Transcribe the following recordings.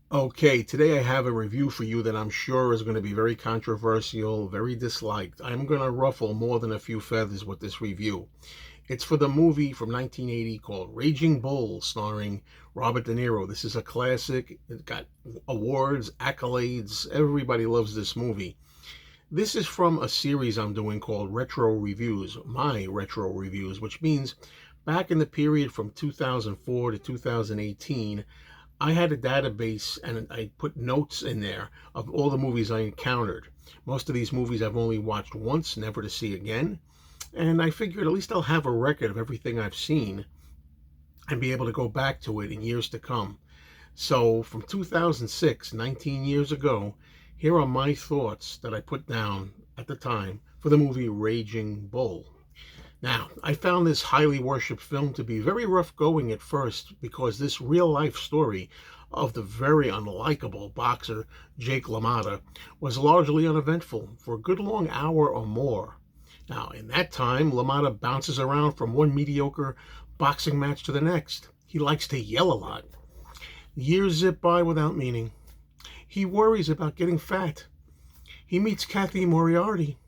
Okay, today I have a review for you that I'm sure is going to be very controversial, very disliked. I'm going to ruffle more than a few feathers with this review. It's for the movie from 1980 called Raging Bull, starring Robert De Niro. This is a classic. It got awards, accolades. Everybody loves this movie. This is from a series I'm doing called Retro Reviews, my Retro Reviews, which means back in the period from 2004 to 2018, I had a database and I put notes in there of all the movies I encountered. Most of these movies I've only watched once, never to see again. And I figured at least I'll have a record of everything I've seen and be able to go back to it in years to come. So from 2006, 19 years ago, here are my thoughts that I put down at the time for the movie Raging Bull. Now, I found this highly worshipped film to be very rough going at first because this real life story of the very unlikable boxer Jake LaMotta was largely uneventful for a good long hour or more. Now, in that time, LaMotta bounces around from one mediocre boxing match to the next. He likes to yell a lot. Years zip by without meaning. He worries about getting fat. He meets Cathy Moriarty.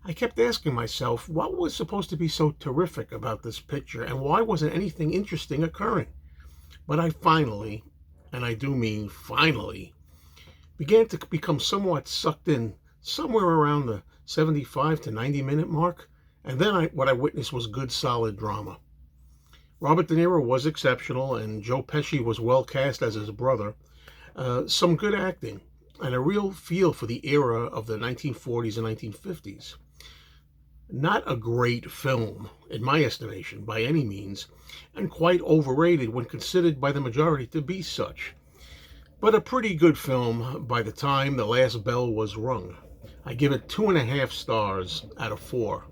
I kept asking myself what was supposed to be so terrific about this picture and why wasn't anything interesting occurring. But I finally, and I do mean finally, began to become somewhat sucked in somewhere around the 75 to 90-minute mark, and then what I witnessed was good solid drama. Robert De Niro was exceptional, and Joe Pesci was well cast as his brother. Some good acting, and a real feel for the era of the 1940s and 1950s. Not a great film, in my estimation, by any means, and quite overrated when considered by the majority to be such. But a pretty good film by the time the last bell was rung. I give it 2.5 stars out of 4.